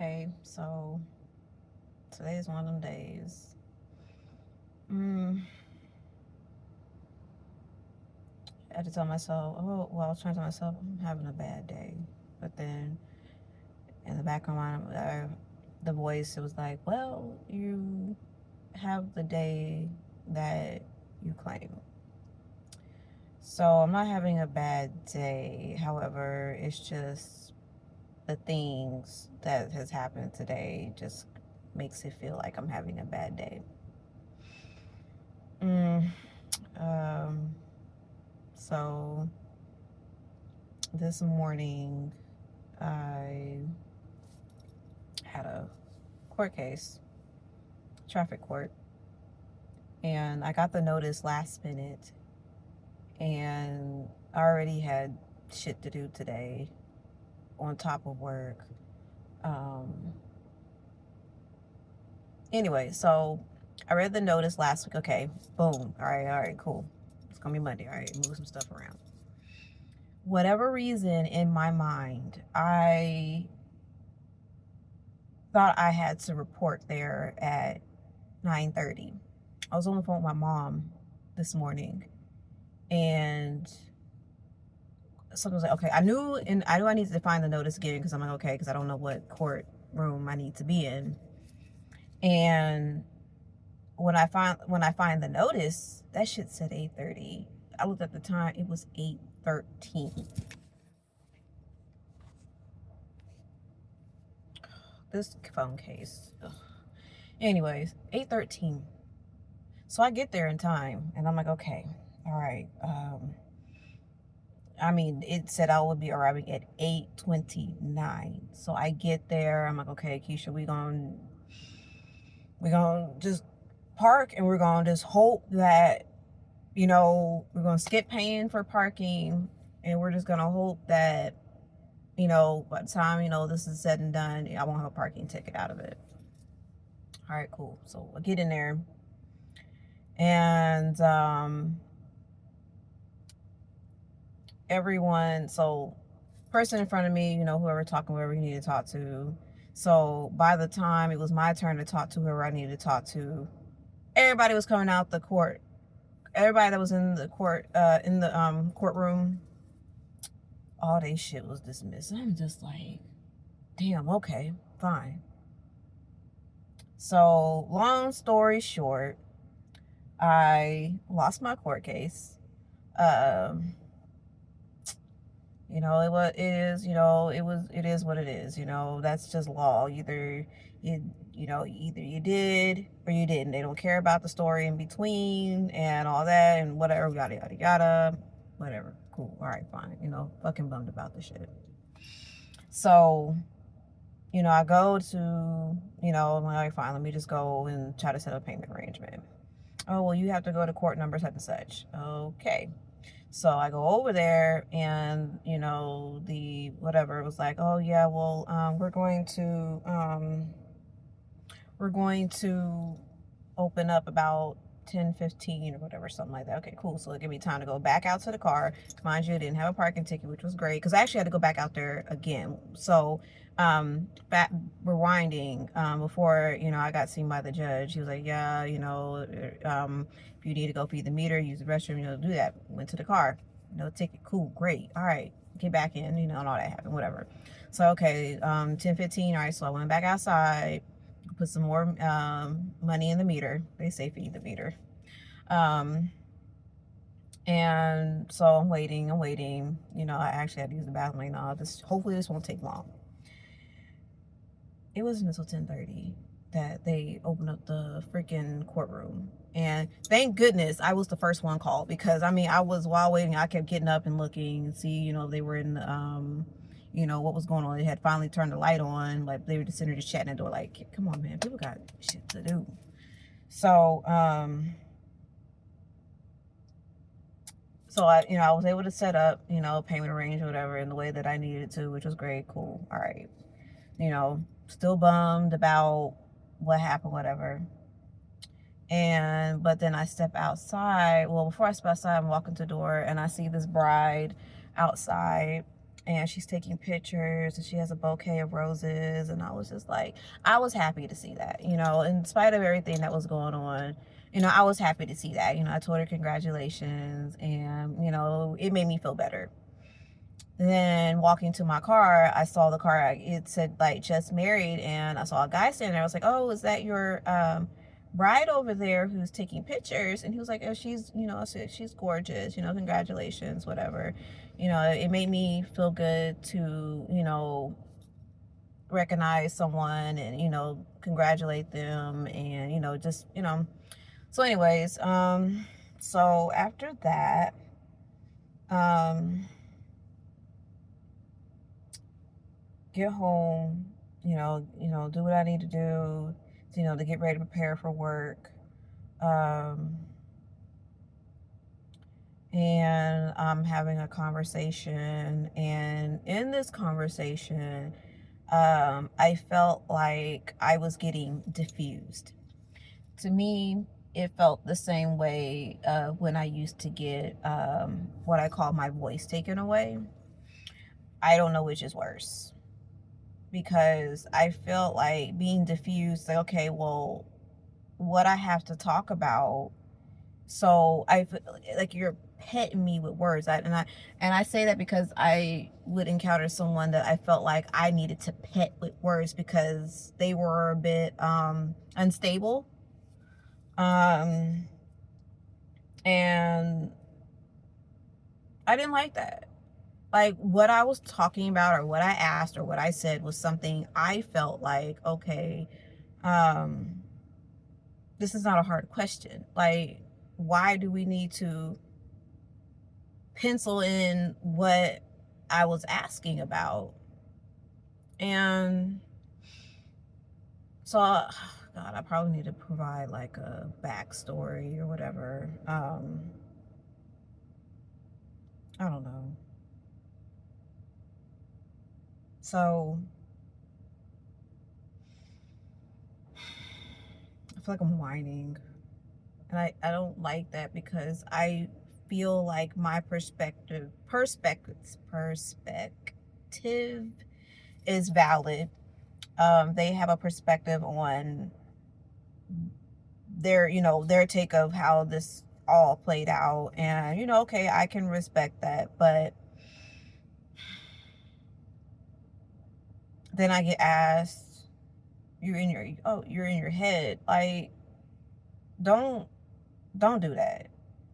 Okay, so today's one of them days. Mm, I had to tell myself, I was trying to tell myself I'm having a bad day. But then in the back of my mind, the voice, it was like, well, you have the day that you claim. So I'm not having a bad day. However, it's just the things that has happened today just makes it feel like I'm having a bad day. Mm, um, so this morning I had a court case, traffic court, and I got the notice last minute, and I already had shit to do today on top of work. Um, anyway, so I read the notice last week. Okay, boom. All right, cool. It's gonna be Monday. All right, move some stuff around. Whatever reason in my mind, I thought I had to report there at 9:30. I was on the phone with my mom this morning, and someone was like, okay, I knew I needed to find the notice again because I'm like, okay, because I don't know what courtroom I need to be in. And when I find the notice, that shit said 8:30. I looked at the time, it was 8:13. This phone case. Ugh. Anyways, 8:13. So I get there in time, and I'm like, okay, all right. It said I would be arriving at 8:29. So I get there. I'm like, okay, Keisha, we gonna just park, and we're gonna just hope that we're gonna skip paying for parking, and we're just gonna hope that by the time this is said and done, I won't have a parking ticket out of it. All right, cool. So I get in there, and everyone, so person in front of me, whoever you need to talk to. So by the time it was my turn to talk to whoever I needed to talk to, everybody was coming out the court. Everybody that was in the courtroom, all they shit was dismissed. I'm just like, damn, okay, fine. So long story short, I lost my court case. Um, it is what it is. That's just law. Either you did or you didn't. They don't care about the story in between and all that and whatever, yada, yada, yada, whatever. Cool. All right, fine. Fucking bummed about the shit. So, I go to, I'm like, all right, fine, let me just go and try to set up a payment arrangement. Oh, well, you have to go to court number such and such. Okay. So I go over there, and the whatever was like, oh yeah, well, we're going to open up about 10:15 or whatever, something like that. Okay, cool. So it gave me time to go back out to the car. Mind you, I didn't have a parking ticket, which was great because I actually had to go back out there again. So back rewinding, before I got seen by the judge, he was like, yeah, if you need to go feed the meter, use the restroom, do that. Went to the car, no ticket. Cool, great. All right, get back in, and all that happened, whatever. So okay, 10:15. All right, so I went back outside, put some more money in the meter. They say feed the meter. Um, and so I'm waiting. I actually had to use the bathroom. Like, no, hopefully this won't take long. It wasn't until 10:30 that they opened up the freaking courtroom. And thank goodness I was the first one called, because I was, while waiting, I kept getting up and looking and see, they were in what was going on. They had finally turned the light on. Like, they were just sitting there just chatting at the door, like, come on, man, people got shit to do. So I was able to set up, payment arrange or whatever in the way that I needed to, which was great. Cool. All right. Still bummed about what happened, whatever. But then I step outside. Well, before I step outside, I'm walking to the door, and I see this bride outside, and she's taking pictures and she has a bouquet of roses, and I was just like, I was happy to see that, you know, in spite of everything that was going on. You know, I was happy to see that. You know, I told her congratulations, and you know, it made me feel better. Then walking to my car, I saw the car, it said like just married, and I saw a guy standing there. I was like, oh, is that your bride over there who's taking pictures? And he was like, oh, she's, you know, she's gorgeous, you know, congratulations, whatever. You know, it made me feel good to, you know, recognize someone and, you know, congratulate them, and, you know, just, you know. So anyways, so after that, get home, you know, do what I need to do, you know, to get ready to prepare for work. And I'm having a conversation, and in this conversation, I felt like I was getting diffused. To me, it felt the same way when I used to get what I call my voice taken away. I don't know which is worse, because I felt like being diffused, like, okay, well, what I have to talk about. So I like you're petting me with words. And I say that because I would encounter someone that I felt like I needed to pet with words because they were a bit unstable. And I didn't like that. Like, what I was talking about, or what I asked, or what I said was something I felt like, okay, this is not a hard question. Like, why do we need to pencil in what I was asking about? And so, God, I probably need to provide like a backstory or whatever. I don't know. So I feel like I'm whining, and I don't like that, because I feel like my perspective is valid. They have a perspective on their, you know, their take of how this all played out, and, you know, okay, I can respect that. But then I get asked, you're in your head. Like, don't do that.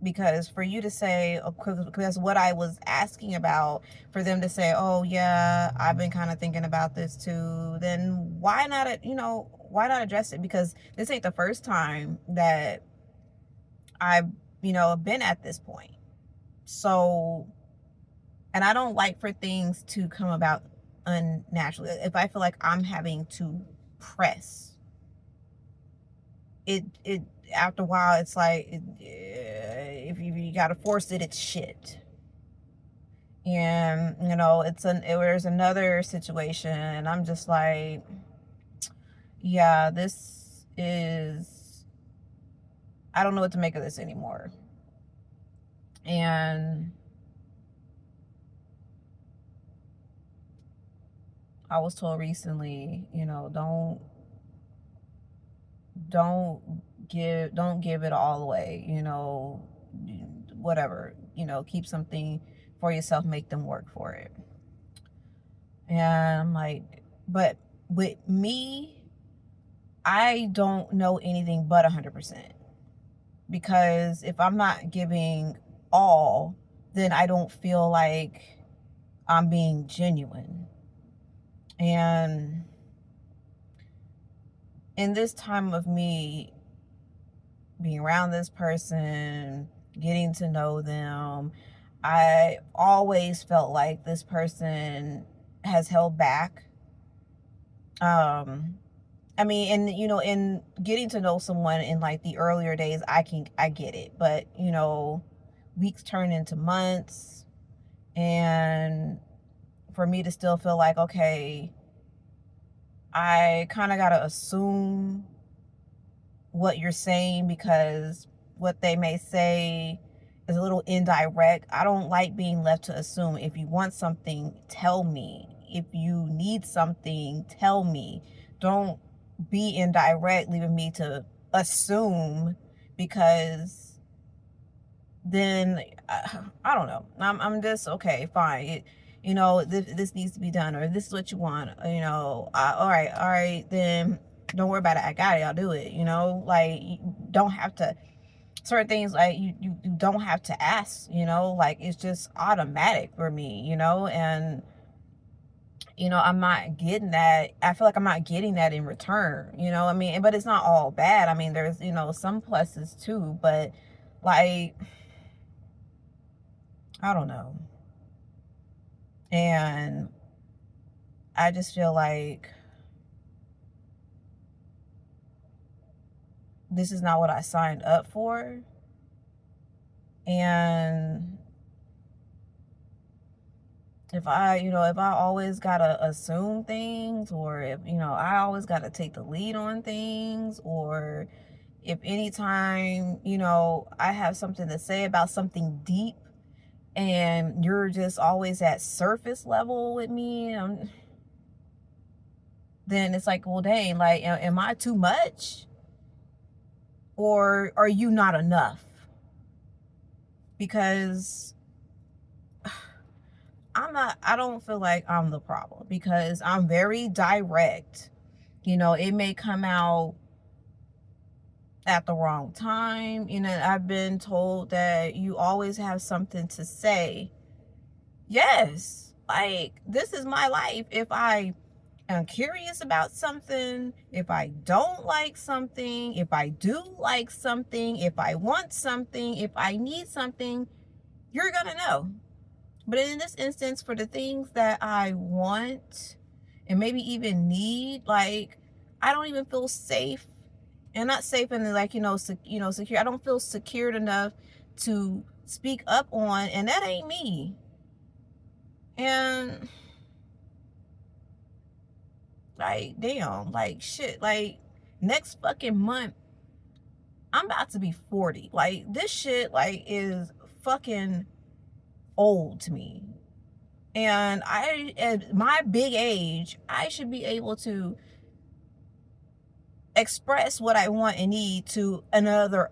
Because for you to say, because what I was asking about, for them to say, oh yeah, I've been kind of thinking about this too, then why not, you know, why not address it? Because this ain't the first time that I've, you know, been at this point. So, and I don't like for things to come about unnaturally. If I feel like I'm having to press it after a while, it's like, if you gotta force it, it's shit. And, you know, there's another situation, and I'm just like, yeah, this is, I don't know what to make of this anymore. And I was told recently, you know, don't give it all away, you know, whatever, you know, keep something for yourself, make them work for it. And I'm like, but with me, I don't know anything but 100%. Because if I'm not giving all, then I don't feel like I'm being genuine. And in this time of me being around this person, getting to know them, I always felt like this person has held back. I mean, and, you know, in getting to know someone in like the earlier days, I get it. But, you know, weeks turn into months, and for me to still feel like, okay, I kind of got to assume what you're saying, because what they may say is a little indirect. I don't like being left to assume. If you want something, tell me. If you need something, tell me. Don't be indirect, leaving me to assume, because then I don't know. I'm just okay, fine. This needs to be done, or this is what you want. All right, then don't worry about it. I got it. I'll do it. Like, you don't have to. Certain things, like, you don't have to ask. Like, it's just automatic for me. And I'm not getting that. I feel like I'm not getting that in return. I mean, but it's not all bad. I mean, there's some pluses too, but like, I don't know. And I just feel like this is not what I signed up for. And if I always gotta assume things, or if, I always gotta take the lead on things, or if anytime, I have something to say about something deep and you're just always at surface level with me, then it's like, well, dang, like, am I too much? Or are you not enough? Because I don't feel like I'm the problem, because I'm very direct. It may come out at the wrong time. I've been told that you always have something to say. Yes, like, this is my life. If I am curious about something, if I don't like something, if I do like something, if I want something, if I need something, you're gonna know. But in this instance, for the things that I want and maybe even need, like, I don't even feel safe, and not safe in, like, secure. I don't feel secured enough to speak up on, and that ain't me. And like, damn, like, shit, like, next fucking month I'm about to be 40. Like, this shit, like, is fucking old to me. And at my big age, I should be able to express what I want and need to another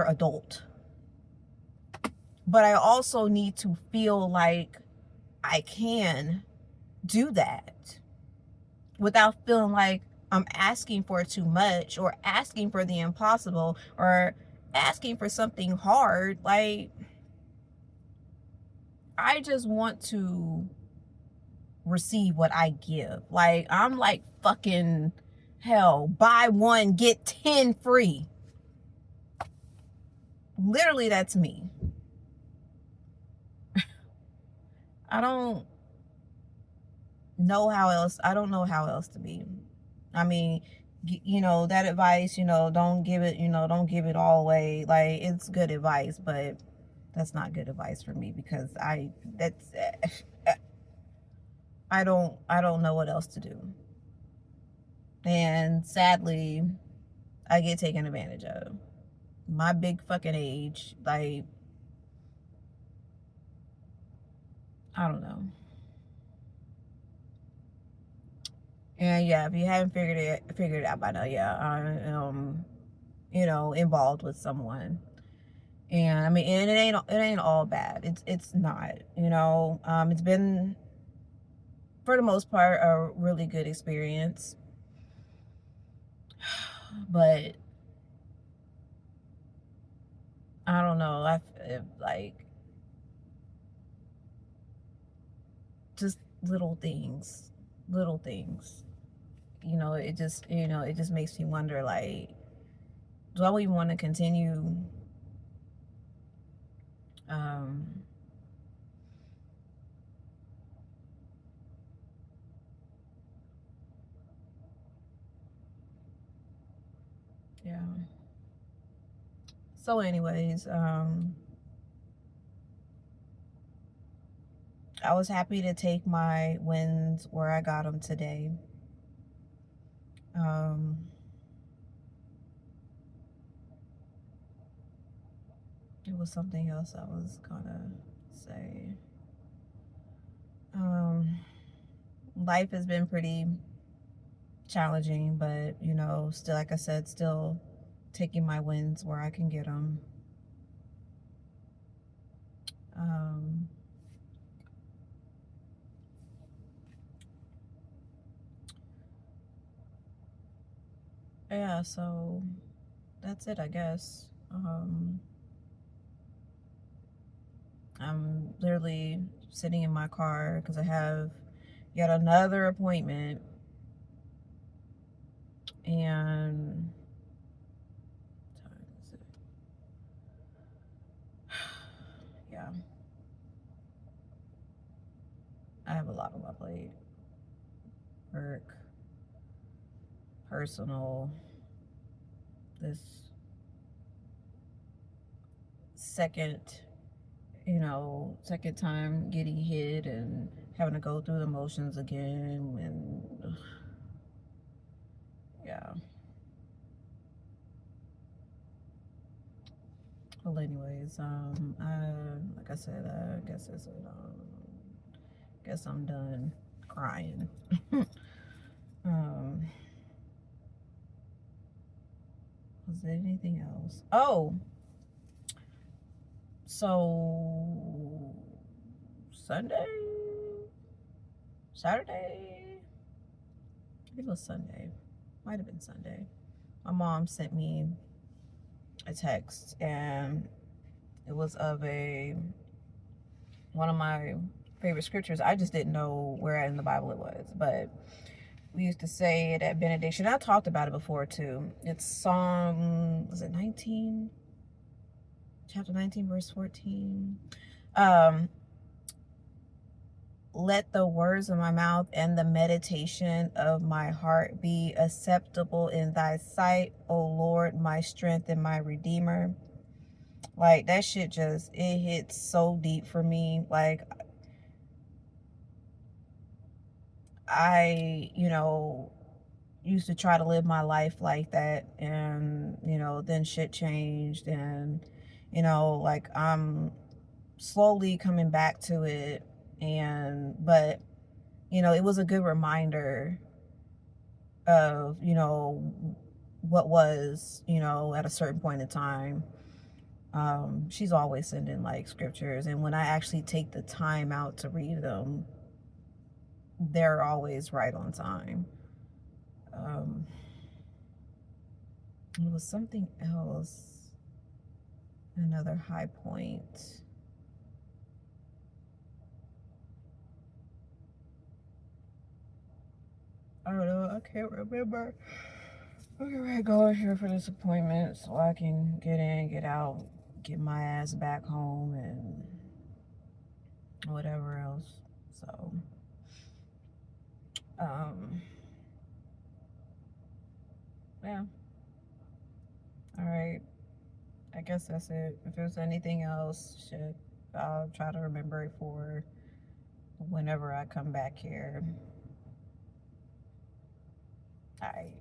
adult. But I also need to feel like I can do that without feeling like I'm asking for too much, or asking for the impossible, or asking for something hard. Like, I just want to receive what I give. Like, I'm like, fucking hell, buy one, get 10 free. Literally, that's me. I don't know how else. I don't know how else to be. I mean, that advice, don't give it, don't give it all away. Like, it's good advice, but that's not good advice for me, because I don't know what else to do. And sadly, I get taken advantage of. My big fucking age, like, I don't know. And yeah, if you haven't figured it out by now, yeah, I am, involved with someone. And I mean, and it ain't all bad. It's not. It's been, for the most part, a really good experience. But I don't know. Like, just little things. It just makes me wonder, like, do I even want to continue? Um, yeah. So, anyways, I was happy to take my wins where I got them today. Um, It was something else I was gonna say. Life has been pretty challenging, but you know, still, like I said, still taking my wins where I can get them. Yeah, so that's it, I guess. I'm literally sitting in my car because I have yet another appointment, and what time is it? Yeah, I have a lot on my plate. Work, personal, this second, second time getting hit and having to go through the motions again, and yeah. Well, anyways, like I said, I guess it's guess I'm done crying. um, was there anything else? Oh, so Sunday, Saturday, I think it was Sunday. Might have been Sunday. My mom sent me a text, and it was of one of my favorite scriptures. I just didn't know where in the Bible it was, but we used to say it at benediction. I talked about it before too. It's Psalm, was it 19? Chapter 19, verse 14. Let the words of my mouth and the meditation of my heart be acceptable in thy sight, O Lord, my strength and my redeemer. Like, that shit just, it hits so deep for me. Like, I, used to try to live my life like that, and, then shit changed, and, like, I'm slowly coming back to it, but, it was a good reminder of, what was, at a certain point in time. She's always sending like scriptures, and when I actually take the time out to read them, they're always right on time. It was something else, another high point. I don't know, I can't remember. Okay, we're going here for this appointment so I can get in, get out, get my ass back home, and whatever else. So, yeah. All right. I guess that's it. If there's anything else, shit, I'll try to remember it for whenever I come back here. All right.